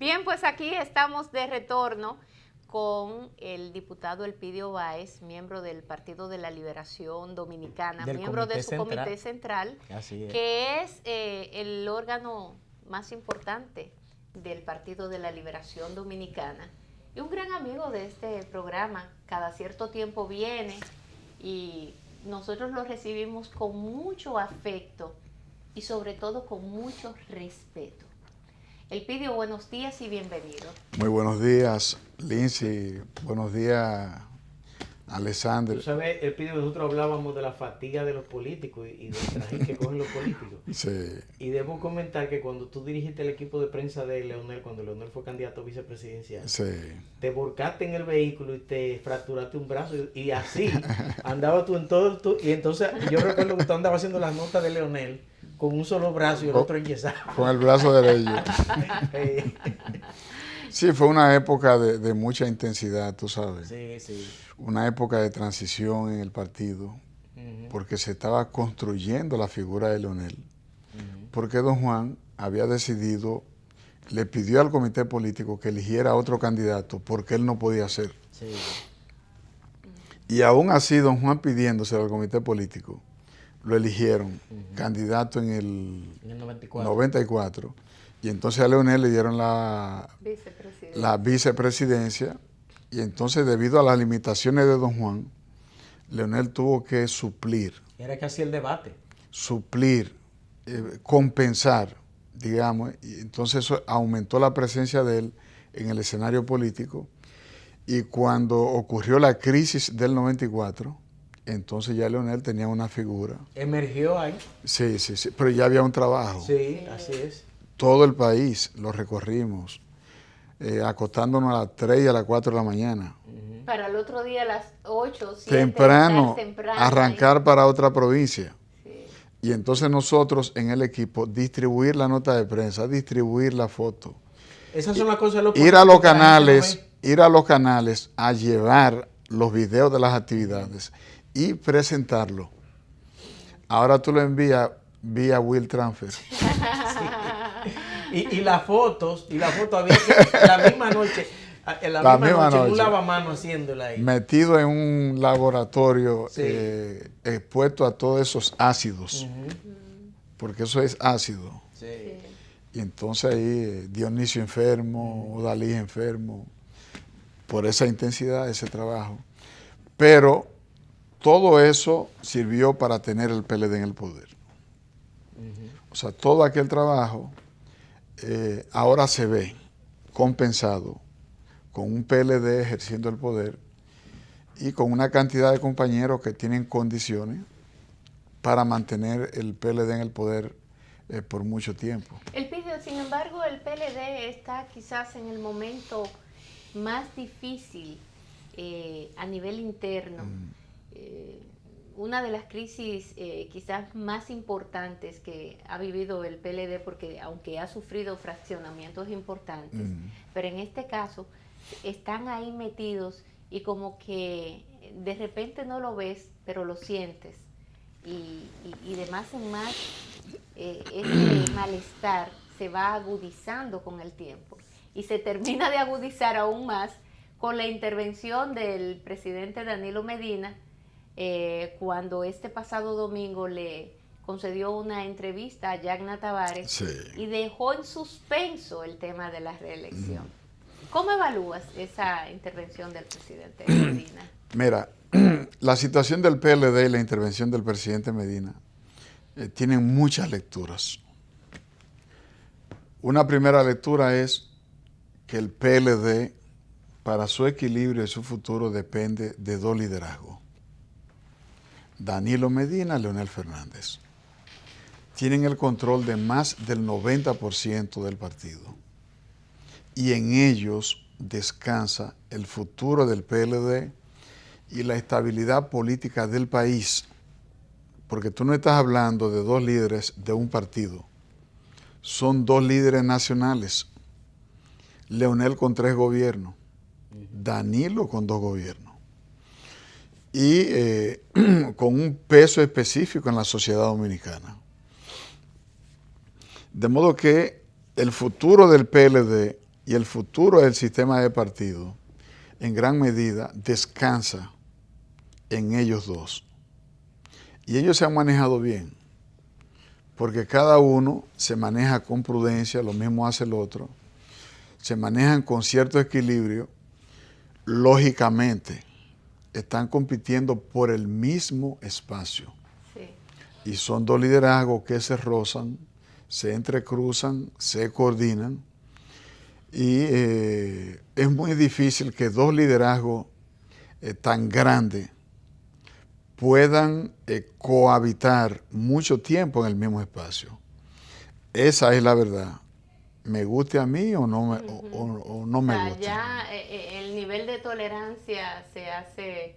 Bien, pues aquí estamos de retorno con el diputado Elpidio Báez, miembro del Partido de la Liberación Dominicana, miembro de su comité central, que es el órgano más importante del Partido de la Liberación Dominicana y un gran amigo de este programa. Cada cierto tiempo viene y nosotros lo recibimos con mucho afecto y sobre todo con mucho respeto. Elpidio, buenos días y bienvenido. Muy buenos días, Lindsay. Buenos días, Alexander. Tú sabes, Elpidio, nosotros hablábamos de la fatiga de los políticos y del trajín que cogen los políticos. Sí. Y debo comentar que cuando tú dirigiste el equipo de prensa de Leonel, cuando Leonel fue candidato a vicepresidencial, Sí. te volcaste en el vehículo y te fracturaste un brazo y así andabas tú en todo. Y entonces yo recuerdo que tú andabas haciendo las notas de Leonel con un solo brazo y el otro enyesado. Con el brazo derecho. Sí, fue una época de mucha intensidad, tú sabes. Sí, sí. Una época de transición en el partido, porque se estaba construyendo la figura de Leonel. Porque don Juan había decidido, le pidió al comité político que eligiera a otro candidato porque él no podía ser. Sí. Y aún así, don Juan pidiéndose al comité político, lo eligieron candidato en el 94. Y entonces a Leonel le dieron la vicepresidencia. Y entonces, debido a las limitaciones de don Juan, Leonel tuvo que suplir. Era que hacía el debate. Suplir, compensar, digamos. Y entonces eso aumentó la presencia de él en el escenario político. Y cuando ocurrió la crisis del 94, entonces ya Leonel tenía una figura. Emergió ahí. Sí, pero ya había un trabajo. Sí, así es. Todo el país lo recorrimos, acostándonos a las 3 y a las 4 de la mañana. Para el otro día a las 8, 7, temprano, arrancar ahí para otra provincia. Sí. Y entonces nosotros en el equipo distribuir la nota de prensa, distribuir la foto. Esas son las cosas de los ir a los canales a llevar los videos de las actividades y presentarlo. Ahora tú lo envías vía Will Transfer. Sí. Y las fotos había que la misma noche, la misma noche, un lavamano haciéndola ahí. Metido en un laboratorio, sí, expuesto a todos esos ácidos, porque eso es ácido. Sí. Y entonces ahí Dionisio enfermo, Dalí enfermo, por esa intensidad, ese trabajo. Pero todo eso sirvió para tener el PLD en el poder. O sea, todo aquel trabajo ahora se ve compensado con un PLD ejerciendo el poder y con una cantidad de compañeros que tienen condiciones para mantener el PLD en el poder por mucho tiempo. Elpidio, sin embargo, el PLD está quizás en el momento más difícil a nivel interno. Una de las crisis quizás más importantes que ha vivido el PLD, porque aunque ha sufrido fraccionamientos importantes, pero en este caso están ahí metidos y como que de repente no lo ves, pero lo sientes. Y de más en más, este malestar se va agudizando con el tiempo y se termina de agudizar aún más con la intervención del presidente Danilo Medina, cuando este pasado domingo le concedió una entrevista a Yagna Tavares, sí, y dejó en suspenso el tema de la reelección. ¿Cómo evalúas esa intervención del presidente Medina? Mira, la situación del PLD y la intervención del presidente Medina tienen muchas lecturas. Una primera lectura es que el PLD, para su equilibrio y su futuro, depende de dos liderazgos: Danilo Medina y Leonel Fernández. Tienen el control de más del 90% del partido. Y en ellos descansa el futuro del PLD y la estabilidad política del país. Porque tú no estás hablando de dos líderes de un partido. Son dos líderes nacionales. Leonel con 3 gobiernos. Danilo con 2 gobiernos. Y con un peso específico en la sociedad dominicana. De modo que el futuro del PLD y el futuro del sistema de partido, en gran medida, descansa en ellos dos. Y ellos se han manejado bien, porque cada uno se maneja con prudencia, lo mismo hace el otro, se manejan con cierto equilibrio, lógicamente están compitiendo por el mismo espacio. Sí. Y son dos liderazgos que se rozan, se entrecruzan, se coordinan, y es muy difícil que dos liderazgos tan grandes puedan cohabitar mucho tiempo en el mismo espacio. Esa es la verdad. ¿Me guste a mí o no o no me guste? Ya el nivel de tolerancia se hace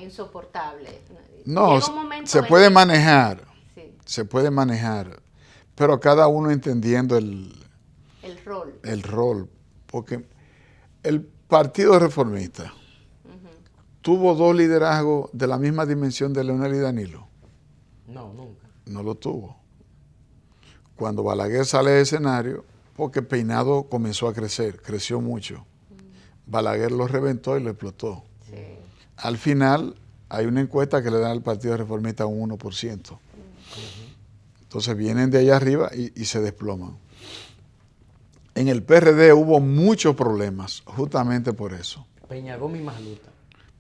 insoportable. No, se puede manejar. Sí. Se puede manejar. Pero cada uno entendiendo el rol. El rol. Porque el Partido Reformista tuvo dos liderazgos de la misma dimensión de Leonel y Danilo. No, nunca. No lo tuvo. Cuando Balaguer sale del escenario, porque Peinado comenzó a crecer, creció mucho. Balaguer lo reventó y lo explotó. Sí. Al final, hay una encuesta que le dan al Partido Reformista un 1%. Entonces vienen de allá arriba y se desploman. En el PRD hubo muchos problemas, justamente por eso. Peña Gómez y Masluta.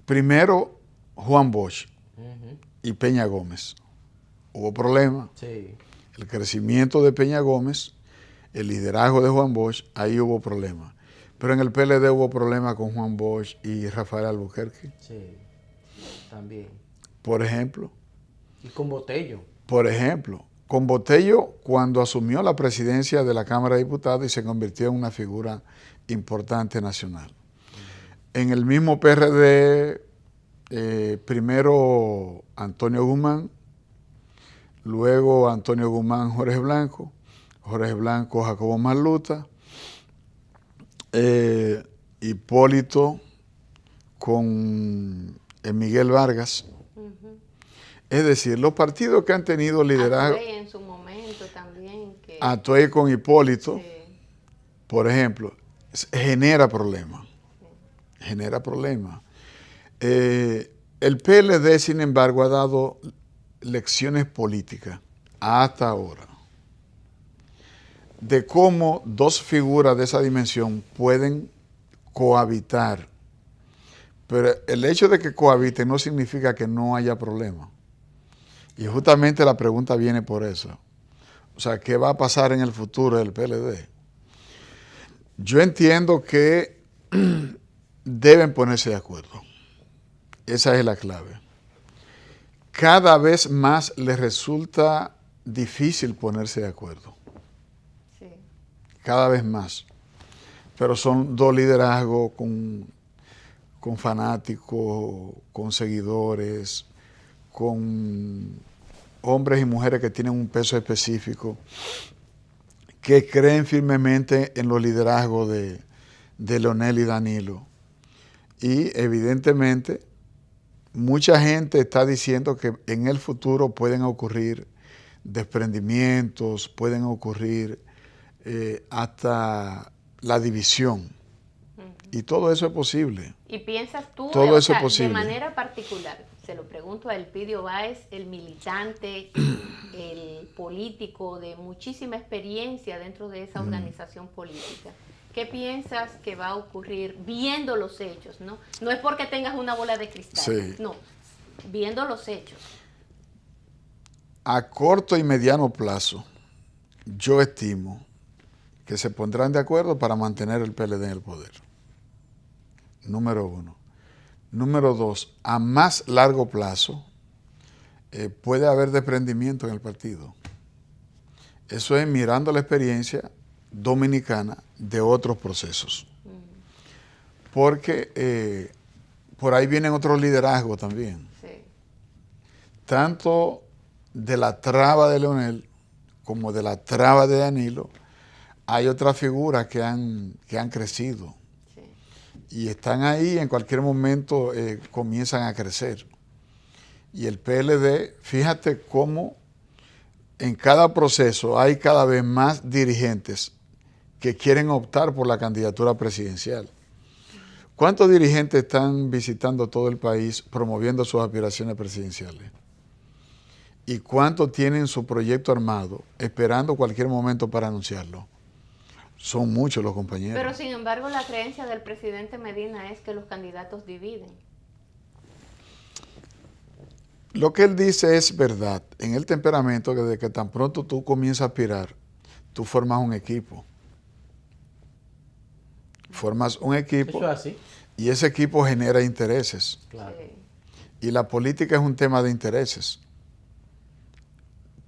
Primero, Juan Bosch y Peña Gómez. Hubo problemas. Sí. El crecimiento de Peña Gómez, el liderazgo de Juan Bosch, ahí hubo problemas. Pero en el PLD hubo problemas con Juan Bosch y Rafael Albuquerque. Sí, también. Por ejemplo. Y con Botello. Por ejemplo, con Botello cuando asumió la presidencia de la Cámara de Diputados y se convirtió en una figura importante nacional. En el mismo PRD, primero Antonio Guzmán, luego Antonio Guzmán, Jorge Blanco, Jacobo Masluta, Hipólito con Miguel Vargas. Es decir, los partidos que han tenido liderazgo... Atuey en su momento también. Atuey con Hipólito, sí. Por ejemplo, genera problemas. Sí. Genera problemas. El PLD, sin embargo, ha dado lecciones políticas hasta ahora de cómo dos figuras de esa dimensión pueden cohabitar. Pero el hecho de que cohabiten no significa que no haya problema. Y justamente la pregunta viene por eso. O sea, ¿qué va a pasar en el futuro del PLD? Yo entiendo que deben ponerse de acuerdo. Esa es la clave. Cada vez más les resulta difícil ponerse de acuerdo. Sí. Cada vez más. Pero son dos liderazgos con fanáticos, con seguidores, con hombres y mujeres que tienen un peso específico, que creen firmemente en los liderazgos de Leonel y Danilo. Y evidentemente mucha gente está diciendo que en el futuro pueden ocurrir desprendimientos, pueden ocurrir hasta la división. Y todo eso es posible. ¿Y piensas tú, todo eso es posible, de manera particular, se lo pregunto a Elpidio Báez, el militante, el político de muchísima experiencia dentro de esa organización política, ¿qué piensas que va a ocurrir viendo los hechos? No es porque tengas una bola de cristal, sí. No, viendo los hechos. A corto y mediano plazo, yo estimo que se pondrán de acuerdo para mantener el PLD en el poder. Número uno. Número dos, a más largo plazo puede haber desprendimiento en el partido. Eso es mirando la experiencia dominicana de otros procesos. Porque por ahí vienen otros liderazgos también. Sí. Tanto de la traba de Leonel como de la traba de Danilo, hay otras figuras que han crecido. Y están ahí, en cualquier momento comienzan a crecer. Y el PLD, fíjate cómo en cada proceso hay cada vez más dirigentes que quieren optar por la candidatura presidencial. ¿Cuántos dirigentes están visitando todo el país promoviendo sus aspiraciones presidenciales? ¿Y cuántos tienen su proyecto armado esperando cualquier momento para anunciarlo? Son muchos los compañeros. Pero sin embargo la creencia del presidente Medina es que los candidatos dividen. Lo que él dice es verdad. En el temperamento, que desde que tan pronto tú comienzas a aspirar, tú formas un equipo. Formas un equipo. Eso es así. Y ese equipo genera intereses. Claro. Sí. Y la política es un tema de intereses.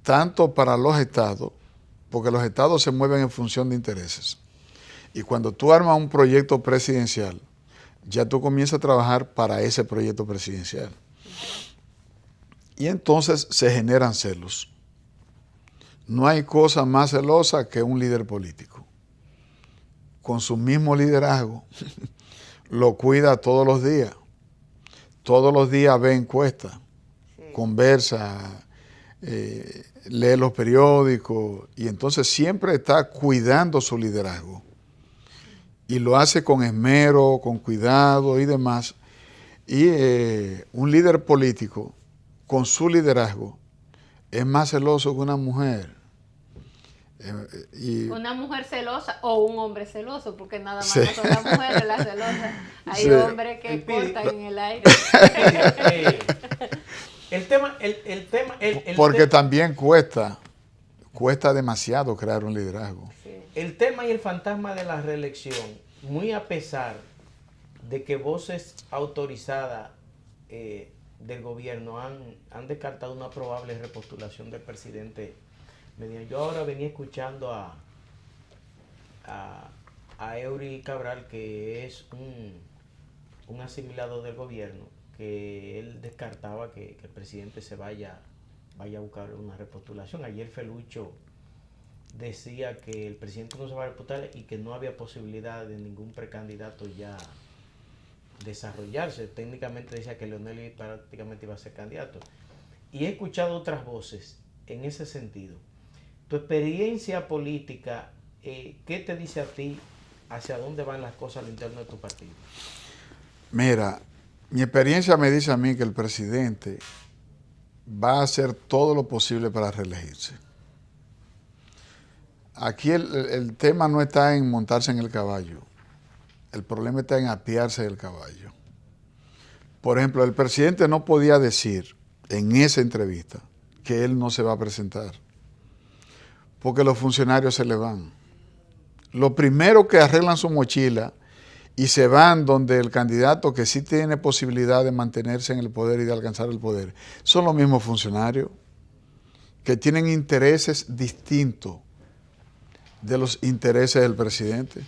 Tanto para los estados, porque los estados se mueven en función de intereses. Y cuando tú armas un proyecto presidencial, ya tú comienzas a trabajar para ese proyecto presidencial. Y entonces se generan celos. No hay cosa más celosa que un líder político. Con su mismo liderazgo, lo cuida todos los días. Todos los días ve encuestas, Sí. conversa, lee los periódicos y entonces siempre está cuidando su liderazgo. Y lo hace con esmero, con cuidado y demás. Y un líder político, con su liderazgo, es más celoso que una mujer. Una mujer celosa o un hombre celoso, porque nada más Sí. no son las mujeres las celosas. Hay Sí. hombres que El pidi- cortan en el aire. El tema, Porque te- también cuesta demasiado crear un liderazgo. Sí. el tema y el fantasma de la reelección, muy a pesar de que voces autorizadas del gobierno han descartado una probable repostulación del presidente Medina. Yo ahora venía escuchando a Eury Cabral, que es un asimilado del gobierno, que él descartaba que el presidente se vaya a buscar una repostulación. Ayer Felucho decía que el presidente no se va a repostular y que no había posibilidad de ningún precandidato ya desarrollarse. Técnicamente decía que Leonel prácticamente iba a ser candidato. Y he escuchado otras voces en ese sentido. Tu experiencia política, ¿qué te dice a ti hacia dónde van las cosas al interno de tu partido? Mira, mi experiencia me dice a mí que el presidente va a hacer todo lo posible para reelegirse. Aquí el tema no está en montarse en el caballo. El problema está en apearse del caballo. Por ejemplo, el presidente no podía decir en esa entrevista que él no se va a presentar, porque los funcionarios se le van. Lo primero que arreglan su mochila y se van donde el candidato que sí tiene posibilidad de mantenerse en el poder y de alcanzar el poder, son los mismos funcionarios que tienen intereses distintos de los intereses del presidente.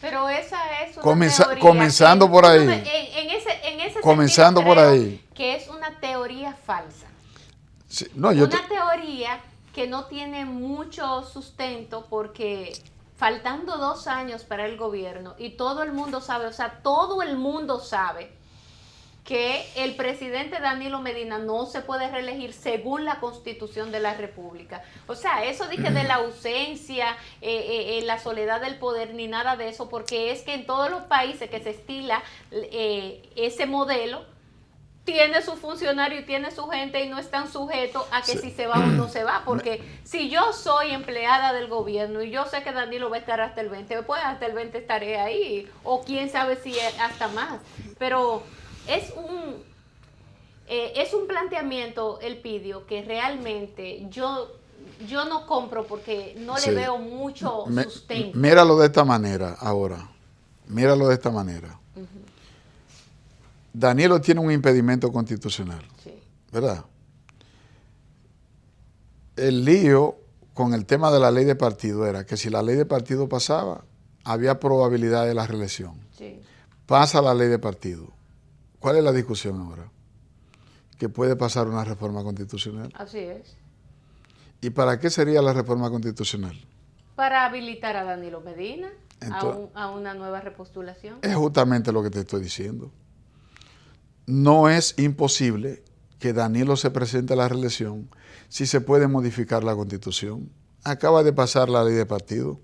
Pero esa es una teoría comenzando que, por ahí. en ese Comenzando sentido, por creo ahí. que es una teoría falsa. Sí, no, yo Una teoría que no tiene mucho sustento, porque faltando 2 años para el gobierno y todo el mundo sabe, o sea, todo el mundo sabe que el presidente Danilo Medina no se puede reelegir según la Constitución de la República. O sea, eso dije de la ausencia, la soledad del poder, ni nada de eso, porque es que en todos los países que se estila ese modelo, tiene su funcionario y tiene su gente y no están sujetos a que si se va o no se va, porque si yo soy empleada del gobierno y yo sé que Danilo va a estar hasta el 20, pues hasta el 20 estaré ahí, o quién sabe si hasta más, pero es un planteamiento, Elpidio, que realmente yo no compro, porque no Sí. le veo mucho sustento. Míralo de esta manera ahora. Míralo de esta manera. Danilo tiene un impedimento constitucional, Sí. ¿verdad? El lío con el tema de la ley de partido era que si la ley de partido pasaba, había probabilidad de la reelección. Sí. Pasa la ley de partido. ¿Cuál es la discusión ahora? Que puede pasar una reforma constitucional. Así es. ¿Y para qué sería la reforma constitucional? Para habilitar a Danilo Medina Entonces, a una nueva repostulación. es justamente lo que te estoy diciendo. No es imposible que Danilo se presente a la reelección si se puede modificar la Constitución. Acaba de pasar la ley de partido.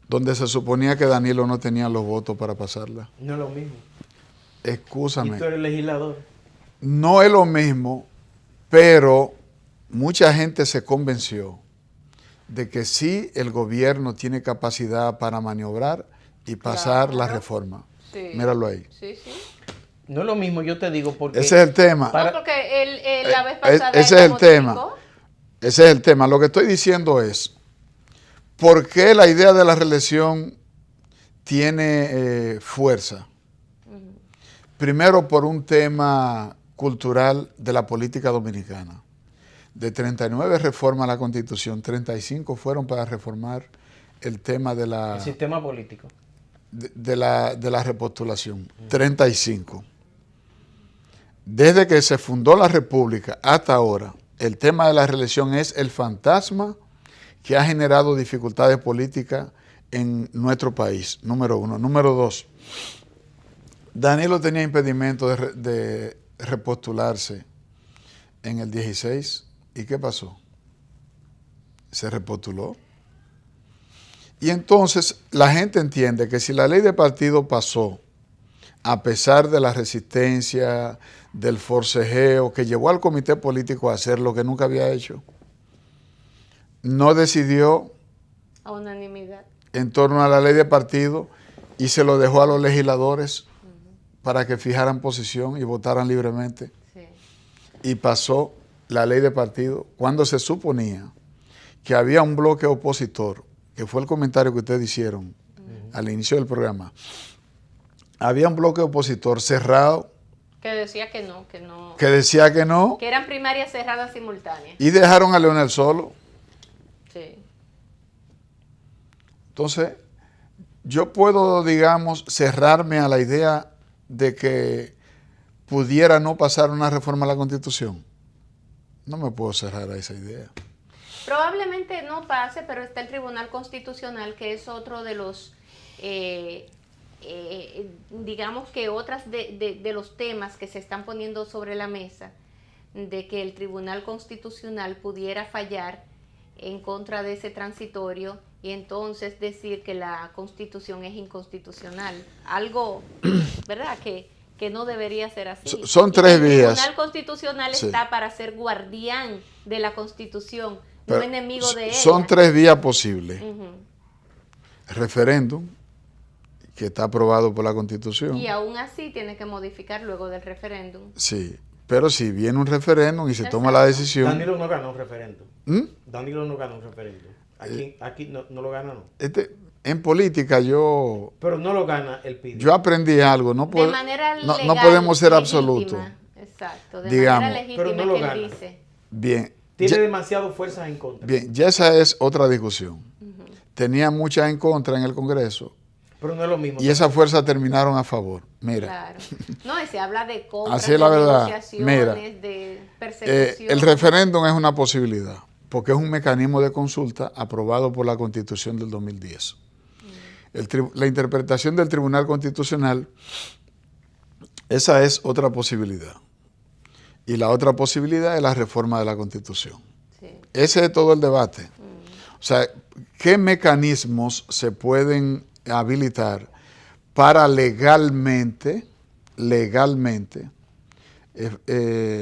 donde se suponía que Danilo no tenía los votos para pasarla. No es lo mismo. Excúsame. Y tú eres legislador. No es lo mismo, pero mucha gente se convenció de que sí el gobierno tiene capacidad para maniobrar y pasar la reforma. Sí. Míralo ahí. Sí, sí. No es lo mismo, yo te digo, porque... Ese es el tema. No, porque la vez pasada Ese es el tema. Ese es el tema. Lo que estoy diciendo es, ¿por qué la idea de la reelección tiene fuerza? Primero, por un tema cultural de la política dominicana. De 39 reformas a la Constitución, 35 fueron para reformar el tema de la... El sistema político. De la repostulación. 35. Desde que se fundó la República hasta ahora, el tema de la reelección es el fantasma que ha generado dificultades políticas en nuestro país, número uno. Número dos, Danilo tenía impedimento de repostularse en el 16. ¿Y qué pasó? Se repostuló. Y entonces la gente entiende que si la ley de partido pasó, a pesar de la resistencia, del forcejeo que llevó al comité político a hacer lo que nunca había hecho, no decidió A unanimidad. en torno a la ley de partido y se lo dejó a los legisladores para que fijaran posición y votaran libremente. Sí. Y pasó la ley de partido cuando se suponía que había un bloque opositor, que fue el comentario que ustedes hicieron al inicio del programa. Había un bloque opositor cerrado Que decía que no, que no. que decía que no Que eran primarias cerradas simultáneas. y dejaron a Leonel solo. Sí. Entonces, yo puedo, digamos, cerrarme a la idea de que pudiera no pasar una reforma a la Constitución. No me puedo cerrar a esa idea. Probablemente no pase, pero está el Tribunal Constitucional, que es otro de los, digamos que otras de los temas que se están poniendo sobre la mesa, de que el Tribunal Constitucional pudiera fallar en contra de ese transitorio y entonces decir que la Constitución es inconstitucional. Algo, ¿verdad?, que no debería ser así. Son tres vías. El Tribunal Constitucional Sí. está para ser guardián de la Constitución, Pero no enemigo de ella. son tres vías posibles. Ujú. Referéndum, que está aprobado por la Constitución. Y aún así tiene que modificar luego del referéndum. Sí, pero si viene un referéndum y se toma la Exacto. decisión... Danilo no ganó un referéndum. ¿Mm? Danilo no ganó un referéndum. Aquí no lo gana, no. En política yo Pero no lo gana el PID. aprendí algo. No, De manera no legal, podemos ser legítima. absolutos. Exacto, de Digamos. manera legítima Pero no lo que él gana. dice. Bien, Tiene ya, demasiadas fuerzas en contra. bien, ya esa es otra discusión. Tenía muchas en contra en el Congreso Pero no es lo mismo. y esas fuerzas terminaron a favor. Mira, Claro. No, y se habla de compras, Así es la de verdad. negociaciones, Mira, de persecución. el referéndum es una posibilidad, porque es un mecanismo de consulta aprobado por la Constitución del 2010. La interpretación del Tribunal Constitucional, esa es otra posibilidad. Y la otra posibilidad es la reforma de la Constitución. Sí. Ese es todo el debate. O sea, ¿qué mecanismos se pueden habilitar para legalmente,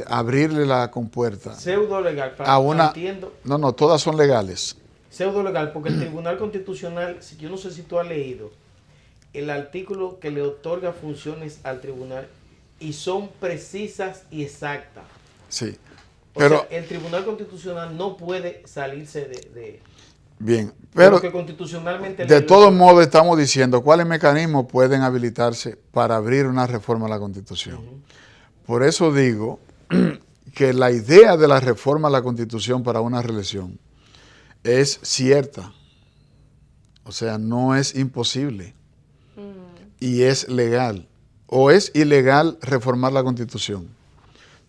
abrirle la compuerta Pseudo legal. a una... Entiendo. No, todas son legales. Pseudo legal, porque el Tribunal Constitucional, yo no sé si tú has leído el artículo que le otorga funciones al tribunal y son precisas y exactas. Sí, O pero sea, el Tribunal Constitucional no puede salirse de bien, lo pero que constitucionalmente de le- todos modos estamos diciendo cuáles mecanismos pueden habilitarse para abrir una reforma a la Constitución. Por eso digo que la idea de la reforma a la Constitución para una reelección es cierta, o sea, no es imposible y es legal. O es ilegal reformar la Constitución.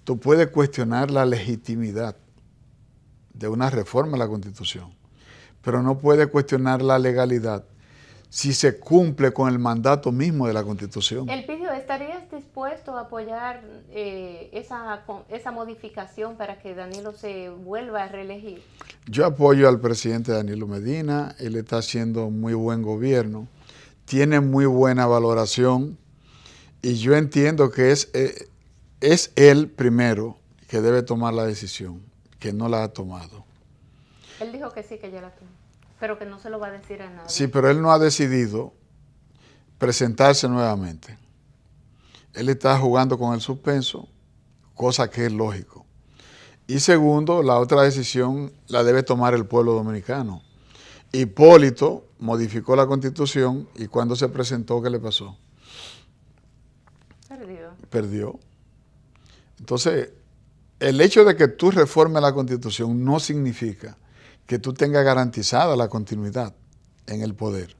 Tú puedes cuestionar la legitimidad de una reforma a la Constitución, pero no puedes cuestionar la legalidad si se cumple con el mandato mismo de la Constitución. Elpidio, ¿estarías dispuesto a apoyar esa modificación para que Danilo se vuelva a reelegir? Yo apoyo al presidente Danilo Medina, él está haciendo muy buen gobierno, tiene muy buena valoración y yo entiendo que es él primero que debe tomar la decisión, que no la ha tomado. Él dijo que sí, que ya la tomó, pero que no se lo va a decir a nadie. Sí, pero él no ha decidido presentarse nuevamente. Él está jugando con el suspenso, cosa que es lógico. Y segundo, la otra decisión la debe tomar el pueblo dominicano. Hipólito modificó la Constitución y cuando se presentó, ¿qué le pasó? Perdió. Entonces, el hecho de que tú reformes la Constitución no significa que tú tengas garantizada la continuidad en el poder,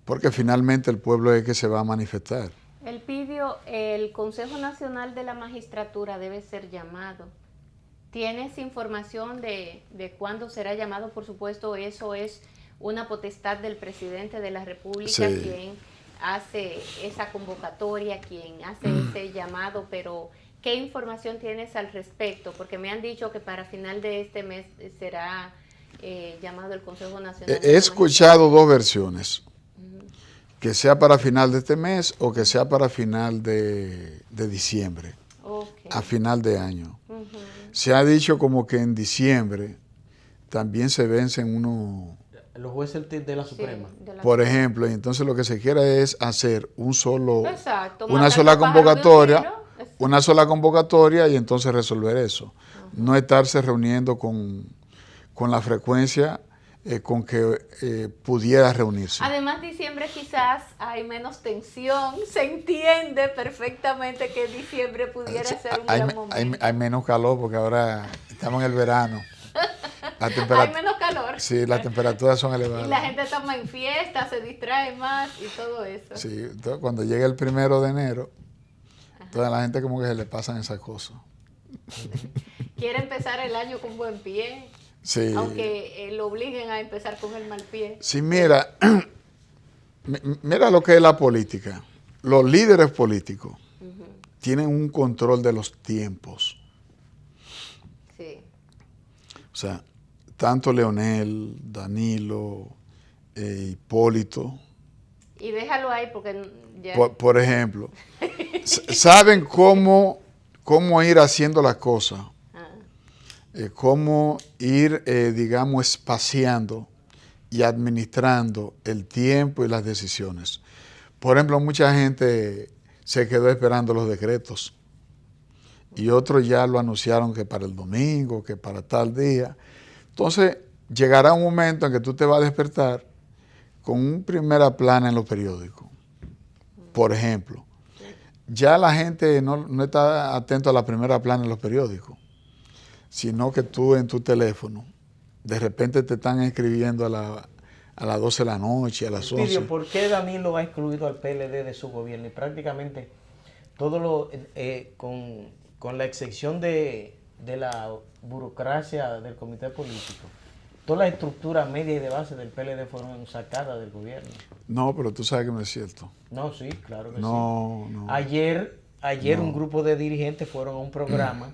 porque finalmente el pueblo es el que se va a manifestar. Elpidio, el Consejo Nacional de la Magistratura debe ser llamado. ¿Tienes información de cuándo será llamado? Por supuesto, eso es una potestad del presidente de la República, sí, quien hace esa convocatoria, quien hace ese llamado, pero ¿qué información tienes al respecto? Porque me han dicho que para final de este mes será llamado el Consejo Nacional. He escuchado dos versiones, que sea para final de este mes o que sea para final de diciembre, a final de año. Se ha dicho como que en diciembre también se vencen unos... Los jueces de la Suprema. Sí, por ejemplo, y entonces lo que se quiere es hacer una sola convocatoria y entonces resolver eso. No estarse reuniendo con la frecuencia con que pudiera reunirse. Además, diciembre quizás hay menos tensión. Se entiende perfectamente que diciembre pudiera ser un gran momento. Hay menos calor porque ahora estamos en el verano. Hay menos calor. Sí, las temperaturas son elevadas. Y la gente está más en fiesta, se distrae más y todo eso. Sí, entonces cuando llega el 1 de enero, toda la gente como que se le pasan esas cosas. Quiere empezar el año con buen pie. Sí. Aunque lo obliguen a empezar con el mal pie. Sí, mira lo que es la política. Los líderes políticos tienen un control de los tiempos. Sí. O sea, tanto Leonel, Danilo, Hipólito. Y déjalo ahí porque ya... Por ejemplo, saben cómo ir haciendo las cosas. Cómo ir, digamos, espaciando y administrando el tiempo y las decisiones. Por ejemplo, mucha gente se quedó esperando los decretos y otros ya lo anunciaron que para el domingo, que para tal día. Entonces, llegará un momento en que tú te vas a despertar con un primera plana en los periódicos. Por ejemplo, ya la gente no está atento a la primera plana en los periódicos, sino que tú en tu teléfono, de repente te están escribiendo a las 12 de la noche, a las 11. ¿Por qué Danilo ha excluido al PLD de su gobierno? Y prácticamente todo lo, con la excepción de la burocracia del comité político, todas las estructuras media y de base del PLD fueron sacadas del gobierno. No, pero tú sabes que no es cierto. No, sí, claro que sí. No. Ayer un grupo de dirigentes fueron a un programa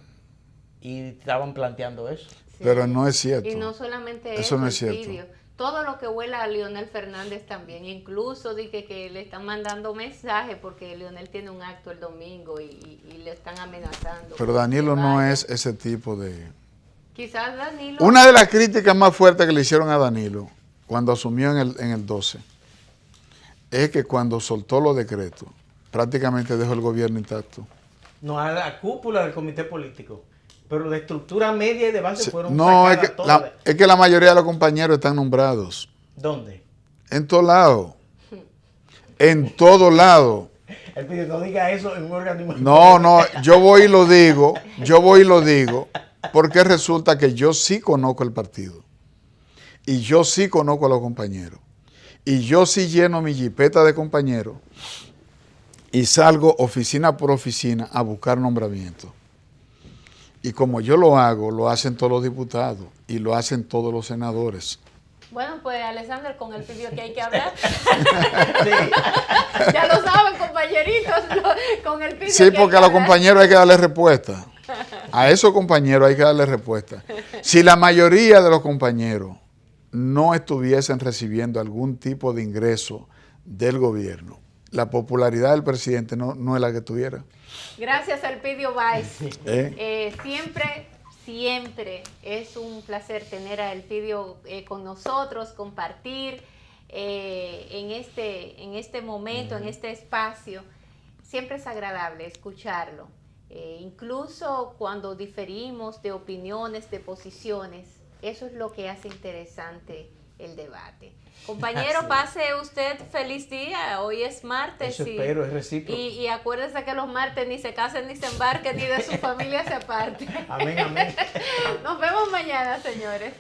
y estaban planteando eso. Sí. Pero no es cierto. Y no solamente eso no es cierto. Todo lo que huela a Leonel Fernández también, incluso dije que le están mandando mensajes porque Leonel tiene un acto el domingo y le están amenazando. Pero Danilo no es ese tipo de... Quizás Danilo... Una de las críticas más fuertes que le hicieron a Danilo cuando asumió en el 12 es que cuando soltó los decretos prácticamente dejó el gobierno intacto. No, a la cúpula del comité político. Pero de estructura media y de base fueron sacadas todas. Es que la mayoría de los compañeros están nombrados. ¿Dónde? En todos lados. En todos lados. Elpidio, no diga eso en un organismo. No, yo voy y lo digo, porque resulta que yo sí conozco el partido. Y yo sí conozco a los compañeros. Y yo sí lleno mi jipeta de compañeros y salgo oficina por oficina a buscar nombramientos. Y como yo lo hago, lo hacen todos los diputados y lo hacen todos los senadores. Bueno, pues Alexander, con Elpidio que hay que hablar. Sí. Ya lo saben, compañeritos, con Elpidio. Sí, porque a los compañeros hay que darle respuesta. A esos compañeros hay que darle respuesta. Si la mayoría de los compañeros no estuviesen recibiendo algún tipo de ingreso del gobierno, la popularidad del presidente no es la que tuviera. Gracias, Elpidio Báez. Siempre es un placer tener a Elpidio con nosotros, compartir en este momento, en este espacio. Siempre es agradable escucharlo. Incluso cuando diferimos de opiniones, de posiciones, eso es lo que hace interesante el debate. Compañero, pase usted feliz día. Hoy es martes. Eso espero, es recíproco. Y acuérdese que los martes ni se casen, ni se embarquen, ni de su familia se aparte. Amén, amén. Nos vemos mañana, señores.